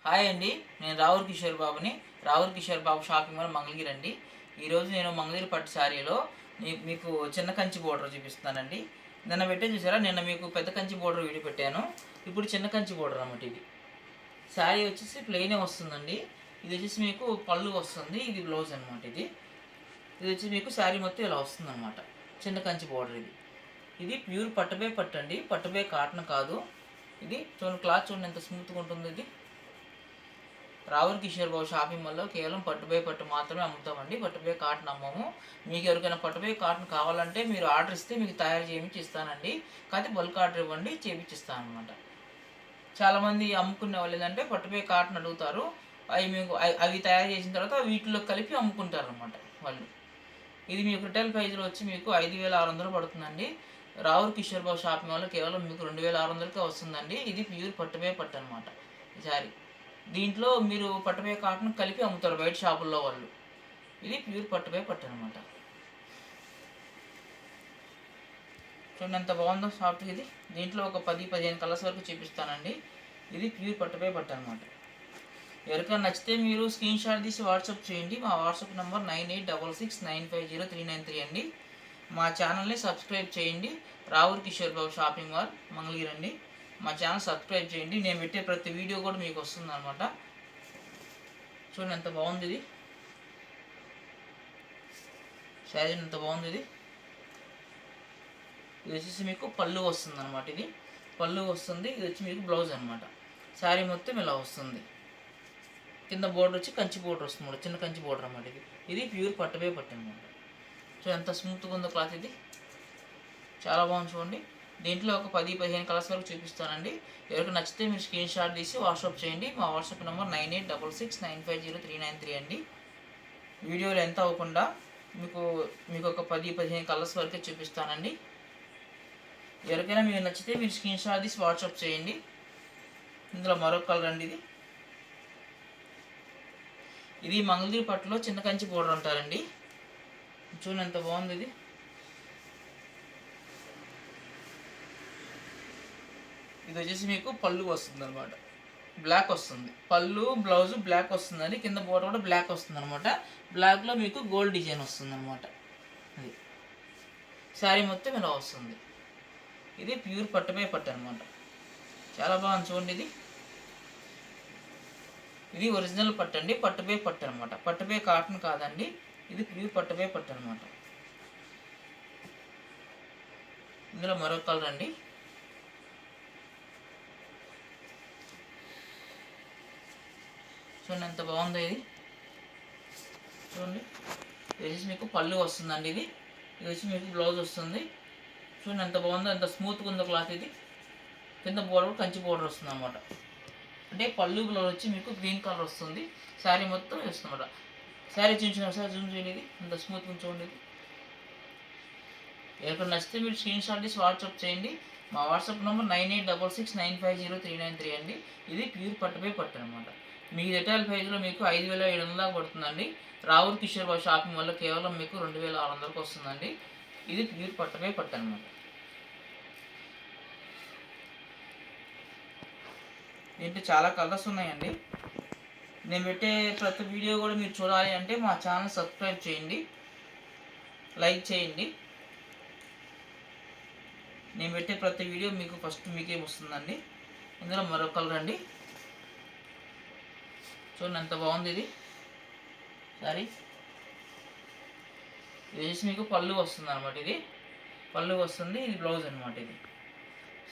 Hi అండి, నేను రావుల్ కిషోర్ బాబుని. రావుల్ కిషోర్ బాబు షాపింగ్ మాల్ మంగళగిరి అండి. ఈరోజు నేను మంగళగిరి పట్టు శారీలో మీకు చిన్న కంచి బోర్డర్ చూపిస్తున్నానండి. నిన్న పెట్టాను చూసారా, నిన్న మీకు పెద్ద కంచి బోర్డర్ వీడియో పెట్టాను. ఇప్పుడు చిన్న కంచి బోర్డర్ అన్నమాట. ఇది శారీ వచ్చేసి ప్లెయినే వస్తుందండి. ఇది వచ్చేసి మీకు పళ్ళు వస్తుంది, ఇది బ్లౌజ్ అనమాట. ఇది వచ్చి మీకు శారీ మొత్తం ఇలా వస్తుంది అనమాట. చిన్న కంచి బోర్డర్ ఇది ప్యూర్ పట్టుబే పట్టు అండి, పట్టుబే కాటన్ కాదు. ఇది చూడండి, క్లాత్ చూడండి ఎంత స్మూత్గా ఉంటుంది. ఇది రావుల్ కిషోర్ బాబు షాపింగ్ మాల్లో కేవలం పట్టుబై పట్టు మాత్రమే అమ్ముతామండి. పట్టుబై కాటన్ అమ్మము. మీకు ఎవరికైనా పట్టుబై కాటన్ కావాలంటే మీరు ఆర్డర్ ఇస్తే మీకు తయారు చేయించి ఇస్తానండి. కాకపోతే బల్క్ ఆర్డర్ ఇవ్వండి, చేయించిస్తాను అనమాట. చాలామంది అమ్ముకునే వాళ్ళు ఏంటంటే పట్టుబై కాటన్ అడుగుతారు. అవి తయారు చేసిన తర్వాత వీటిలో కలిపి అమ్ముకుంటారు అనమాట వాళ్ళు. ఇది మీకు రిటైల్ ప్రైజ్లో వచ్చి మీకు 5,600 పడుతుందండి. రావుల్ కిషోర్ బాబు షాపింగ్ మాల్లో కేవలం మీకు 2,600కే వస్తుందండి. ఇది ప్యూర్ పట్టుబై పట్టు అనమాట ఈ సారీ. దీంట్లో మీరు పట్టుబై కాటన్ కలిపి అమ్ముతారు బయట షాపుల్లో వాళ్ళు. ఇది ప్యూర్ పట్టుబై పట్టు అనమాట. చూడండి ఎంత బాగుందో సాఫ్ట్. ఇది దీంట్లో ఒక 10-15 కలర్స్ వరకు చూపిస్తానండి. ఇది ప్యూర్ పట్టుబై పట్టు అనమాట. ఎవరికైనా నచ్చితే మీరు స్క్రీన్ షాట్ తీసి వాట్సాప్ చేయండి. మా వాట్సాప్ నెంబర్ 9866950393 అండి. మా ఛానల్ని సబ్స్క్రైబ్ చేయండి. రావుల్ కిషోర్ బాబు షాపింగ్ మాల్ మంగళగిరి అండి. మా ఛానల్ సబ్స్క్రైబ్ చేయండి. నేను పెట్టే ప్రతి వీడియో కూడా మీకు వస్తుంది అనమాట. చూడండి ఎంత బాగుంది. ఇది శారీ ఎంత బాగుంది. ఇది వచ్చేసి మీకు పళ్ళు వస్తుంది అనమాట. ఇది పళ్ళు వస్తుంది. ఇది వచ్చి మీకు బ్లౌజ్ అనమాట. శారీ మొత్తం ఇలా వస్తుంది. కింద బోర్డర్ వచ్చి కంచి బోర్డర్ వస్తుంది, చిన్న కంచి బోర్డర్ అనమాట. ఇది ప్యూర్ పట్టుబై పట్టు అనమాట. సో ఎంత స్మూత్గా ఉందో క్లాత్. ఇది చాలా బాగుంది చూడండి. దీంట్లో ఒక 10-15 కలర్స్ వరకు చూపిస్తానండి. ఎవరికి నచ్చితే మీరు స్క్రీన్ షాట్ తీసి వాట్సాప్ చేయండి. మా వాట్సాప్ నెంబర్ 9866950393 అండి. వీడియోలు ఎంత అవ్వకుండా మీకు ఒక 10-15 కలర్స్ వరకే చూపిస్తానండి. ఎవరికైనా మీకు నచ్చితే మీరు స్క్రీన్ షాట్ తీసి వాట్సాప్ చేయండి. ఇందులో మరొక కలర్ అండి. ఇది మంగళగిరి పట్టులో చిన్న కంచి బోర్డర్ అంటారండి. చూడండి ఎంత బాగుంది. ఇది వచ్చేసి మీకు పళ్ళు వస్తుంది అనమాట. బ్లాక్ వస్తుంది పళ్ళు, బ్లౌజ్ బ్లాక్ వస్తుందండి. కింద బోర్డర్ కూడా బ్లాక్ వస్తుంది అనమాట. బ్లాక్లో మీకు గోల్డ్ డిజైన్ వస్తుంది అనమాట. అది శారీ మొత్తం ఇలా వస్తుంది. ఇది ప్యూర్ పట్టుబై పట్టు అనమాట. చాలా బాగుంది చూడండి. ఇది ఒరిజినల్ పట్టు అండి, పట్టుబై పట్టు అనమాట. పట్టుబై కాటన్ కాదండి, ఇది ప్యూర్ పట్టుబై పట్టు అనమాట. ఇందులో మరొక కలర్ అండి. చూడండి ఎంత బాగుందో. ఇది చూడండి, ఇది వచ్చి మీకు పళ్ళు వస్తుందండి. ఇది వచ్చి మీకు బ్లౌజ్ వస్తుంది. చూడండి ఎంత బాగుందో, ఎంత స్మూత్గా ఉందో క్లాత్. ఇది కింద బోర్డర్ కంచి బోర్డర్ వస్తుంది అనమాట. అంటే పళ్ళు బ్లౌజ్ వచ్చి మీకు గ్రీన్ కలర్ వస్తుంది. శారీ మొత్తం వేస్తుందన్నమాట. శారీ చూపించిన సార్ జూమ్ చేయండి. ఇది ఎంత స్మూత్గా చూడండి. ఇది ఎక్కడ నచ్చితే మీరు స్క్రీన్ షాట్ తీసి వాట్సాప్ చేయండి. మా వాట్సాప్ నెంబర్ 9866950393 అండి. ఇది ప్యూర్ పట్టుబై పట్టు అనమాట. మీ రిటైల్ ప్రైజ్లో మీకు 5,700 దాకా పడుతుందండి. రావుల్ కిషోర్ బాబు షాపింగ్ వల్ల కేవలం మీకు 2,600కి వస్తుందండి. ఇది ప్యూర్ పట్టుబై పట్టు అనమాట. దీంట్లో చాలా కలర్స్ ఉన్నాయండి. నేను పెట్టే ప్రతి వీడియో కూడా మీరు చూడాలి అంటే మా ఛానల్ సబ్స్క్రైబ్ చేయండి, లైక్ చేయండి. నేను పెట్టే ప్రతి వీడియో మీకు ఫస్ట్ మీకే వస్తుందండి. ఇందులో మరొక కలర్ అండి. చూడండి ఎంత బాగుంది. ఇది సారీ. ఇది వచ్చేసి మీకు పళ్ళు వస్తుంది అనమాట. ఇది పళ్ళు వస్తుంది, ఇది బ్లౌజ్ అనమాట. ఇది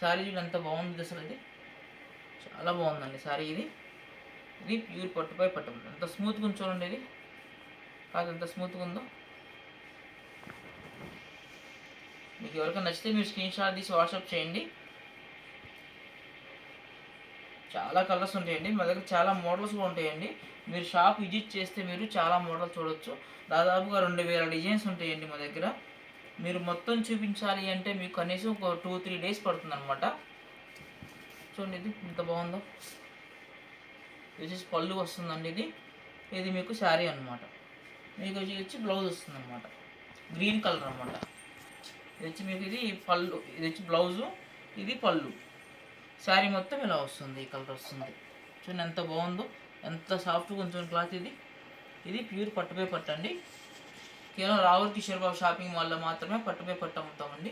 సారీ చూడండి ఎంత బాగుంది అసలు. ఇది చాలా బాగుందండి సారీ. ఇది ప్యూర్ పట్టుపై పట్టు. ఎంత స్మూత్గా ఉంది చూడండి. ఇది కాదు ఎంత స్మూత్గా ఉందో. మీకు ఎవరికైనా నచ్చితే మీరు స్క్రీన్ షాట్ తీసి వాట్సాప్ చేయండి. చాలా కలర్స్ ఉంటాయండి మా దగ్గర, చాలా మోడల్స్ కూడా ఉంటాయండి. మీరు షాప్ విజిట్ చేస్తే మీరు చాలా మోడల్స్ చూడవచ్చు. దాదాపుగా 2,000 డిజైన్స్ ఉంటాయండి మా దగ్గర. మీరు మొత్తం చూపించాలి అంటే మీకు కనీసం ఒక 2-3 డేస్ పడుతుంది అనమాట. చూడండి ఇది ఎంత బాగుందో. ఇది పళ్ళు వస్తుందండి. ఇది మీకు శారీ అనమాట. మీకు వచ్చి బ్లౌజ్ వస్తుంది అనమాట, గ్రీన్ కలర్ అనమాట. ఇది వచ్చి మీకు ఇది పళ్ళు, ఇది వచ్చి బ్లౌజు, ఇది పళ్ళు. శారీ మొత్తం ఇలా వస్తుంది, ఈ కలర్ వస్తుంది. చూడండి ఎంత బాగుందో, ఎంత సాఫ్ట్గా ఉంచుకున్న క్లాత్ ఇది. ఇది ప్యూర్ పట్టుపై పట్టు అండి. కేవలం రావుల కిషోర్ బాబు షాపింగ్ మాల్లో మాత్రమే పట్టుపై పట్టు అమ్ముతామండి.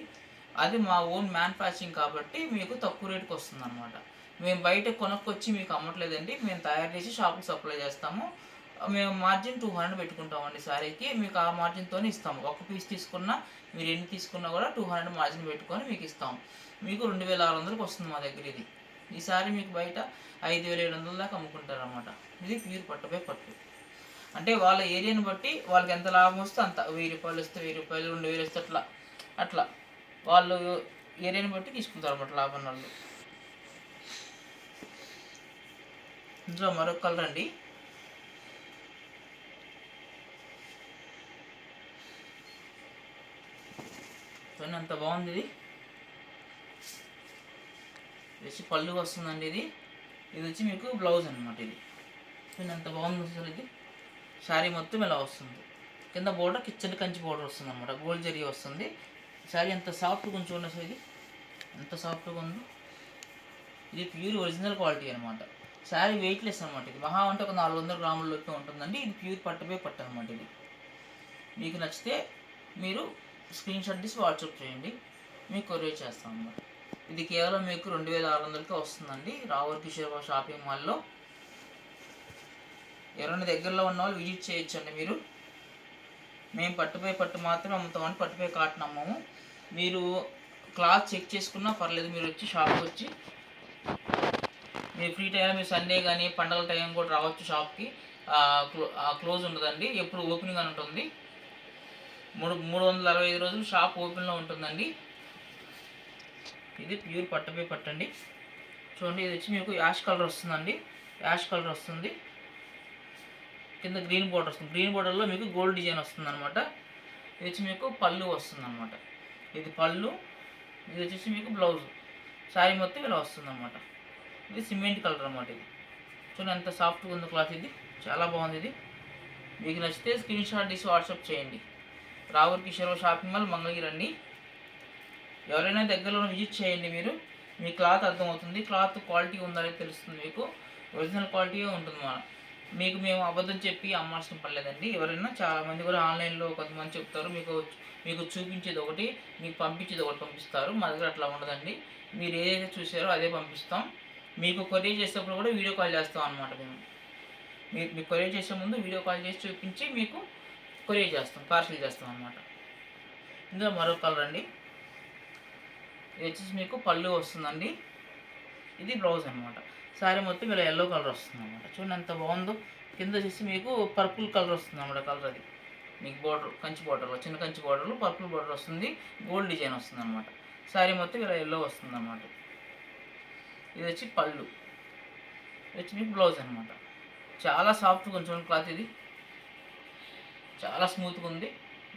అది మా ఓన్ మ్యానుఫ్యాక్చరింగ్ కాబట్టి మీకు తక్కువ రేటుకి వస్తుంది అనమాట. మేము బయట కొనుక్కొచ్చి మీకు అమ్మట్లేదండి, మేము తయారు చేసి షాప్కి సప్లై చేస్తాము. మేము మార్జిన్ 200 పెట్టుకుంటామండి శారీకి. మీకు ఆ మార్జిన్తోనే ఇస్తాము. ఒక పీస్ తీసుకున్నా, మీరు ఎన్ని తీసుకున్నా కూడా 200 మార్జిన్ పెట్టుకొని మీకు ఇస్తాము. మీకు 2600కి వస్తుంది మా దగ్గర ఇది. ఈ శారీ మీకు బయట 5700 దాకా అమ్ముకుంటారు అనమాట. ఇది ప్యూర్ పట్టుపై పట్టు. అంటే వాళ్ళ ఏరియాని బట్టి వాళ్ళకి ఎంత లాభం వస్తే అంత, 1000 రూపాయలు వస్తే 1000 రూపాయలు, 2000 వస్తే అట్లా అట్లా వాళ్ళు ఏరియాని బట్టి తీసుకుంటారు అనమాట లాభం వాళ్ళు. ఇందులో మరొక కలర్ అండి. అంత బాగుంది ఇది. వచ్చి పళ్ళు వస్తుందండి ఇది. ఇది వచ్చి మీకు బ్లౌజ్ అనమాట. ఇది ఎంత బాగుంది అసలు. ఇది శారీ మొత్తం ఇలా వస్తుంది. కింద బోర్డర్ కిచెన్ కంచి బోర్డర్ వస్తుంది అనమాట. గోల్డ్ జరీ వస్తుంది. శారీ ఎంత సాఫ్ట్గా ఉంచుకోండి అసలు. ఇది ఎంత సాఫ్ట్గా ఉంది. ఇది ప్యూర్ ఒరిజినల్ క్వాలిటీ అనమాట. శారీ వెయిట్లెస్ అనమాట. ఇది మహా అంటే ఒక 400 గ్రాములలోకి ఉంటుందండి. ఇది ప్యూర్ పట్టుపై పట్టు అనమాట. ఇది మీకు నచ్చితే మీరు స్క్రీన్ షాట్ తీసి వాట్సాప్ చేయండి, మీకు కొరియర్ చేస్తాం అన్నమాట. ఇది కేవలం మీకు 2600కే వస్తుందండి రావుల కిషోర్ బాబు షాపింగ్ మాల్లో. ఎవరైనా దగ్గరలో ఉన్న వాళ్ళు విజిట్ చేయొచ్చండి మీరు. మేము పట్టుపై పట్టు మాత్రమే అమ్ముతామని, పట్టుపై కాటన్ అమ్మము. మీరు క్లాత్ చెక్ చేసుకున్నా పర్లేదు, మీరు వచ్చి షాప్కి వచ్చి మీరు ఫ్రీ టైం, మీరు సండే కానీ పండగల టైం కూడా రావచ్చు షాప్కి. క్లోజ్ ఉండదండి, ఎప్పుడు ఓపెనింగ్ అని ఉంటుంది. 365 రోజులు షాప్ ఓపెన్లో ఉంటుందండి. ఇది ప్యూర్ పట్టుపై పట్టండి. చూడండి, ఇది వచ్చి మీకు యాష్ కలర్ వస్తుందండి. యాష్ కలర్ వస్తుంది. కింద గ్రీన్ బోర్డర్ వస్తుంది. గ్రీన్ బోర్డర్లో మీకు గోల్డ్ డిజైన్ వస్తుంది అనమాట. ఇది వచ్చి మీకు పళ్ళు వస్తుంది అనమాట. ఇది పళ్ళు, ఇది వచ్చేసి మీకు బ్లౌజ్. శారీ మొత్తం ఇలా వస్తుంది అనమాట. ఇది సిమెంట్ కలర్ అనమాట. ఇది చూడండి ఎంత సాఫ్ట్గా ఉంది క్లాత్. ఇది చాలా బాగుంది. ఇది మీకు నచ్చితే స్క్రీన్ షాట్ తీసి వాట్సాప్ చేయండి. రావుల కిషోర్ షాపింగ్ మాల్ మంగళగిరి అండి. ఎవరైనా దగ్గరలో విజిట్ చేయండి మీరు, మీ క్లాత్ అర్థమవుతుంది. క్లాత్ క్వాలిటీ ఉందని తెలుస్తుంది మీకు. ఒరిజినల్ క్వాలిటీగా ఉంటుంది. మీకు మేము అబద్ధం చెప్పి అమ్మాల్సిన పర్లేదండి. ఎవరైనా చాలామంది కూడా ఆన్లైన్లో కొంతమంది చెప్తారు, మీకు చూపించేది ఒకటి, మీకు పంపించేది ఒకటి పంపిస్తారు. మా దగ్గర అట్లా ఉండదండి. మీరు ఏదైతే చూసారో అదే పంపిస్తాం. మీకు కొరియర్ చేసేటప్పుడు కూడా వీడియో కాల్ చేస్తాం అనమాట. మీకు కొరియర్ చేసే ముందు వీడియో కాల్ చేసి చూపించి మీకు కొరియర్ చేస్తాం, పార్సల్ చేస్తాం అనమాట. ఇందులో మరొక కలర్ అండి. ఇది వచ్చేసి మీకు పళ్ళు వస్తుందండి. ఇది బ్లౌజ్ అనమాట. శారీ మొత్తం ఇలా ఎల్లో కలర్ వస్తుంది అనమాట. చూడండి ఎంత బాగుందో. కింద వచ్చేసి మీకు పర్పుల్ కలర్ వస్తుంది అనమాట. కలర్ అది మీకు బోర్డర్, కంచి బోర్డర్లో, చిన్న కంచి బోర్డర్లో పర్పుల్ బోర్డర్ వస్తుంది. గోల్డ్ డిజైన్ వస్తుంది అనమాట. శారీ మొత్తం ఇలా ఎల్లో వస్తుంది అనమాట. ఇది వచ్చి పళ్ళు, ఇది వచ్చి మీకు బ్లౌజ్ అనమాట. చాలా సాఫ్ట్గా ఉంచుకోండి క్లాత్. ఇది చాలా స్మూత్గా ఉంది.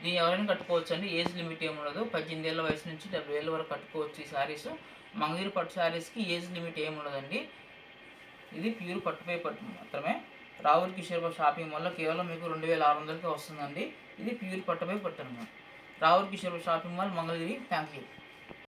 దీన్ని ఎవరైనా కట్టుకోవచ్చు అండి. ఏజ్ లిమిట్ ఏమి ఉండదు. 18 ఏళ్ళ వయసు నుంచి 70 ఏళ్ళ వరకు కట్టుకోవచ్చు ఈ శారీస్. మంగళగిరి పట్టు శారీస్కి ఏజ్ లిమిట్ ఏమి ఉండదండి. ఇది ప్యూర్ పట్టుపై పట్టు మాత్రమే. రావుల కిషోర్ బాబు షాపింగ్ మాల్లో కేవలం మీకు 2600కే వస్తుందండి. ఇది ప్యూర్ పట్టుపై పట్టు అనమాట. Ravula Kishore Babu shopping mall Mangalagiri. Thank you.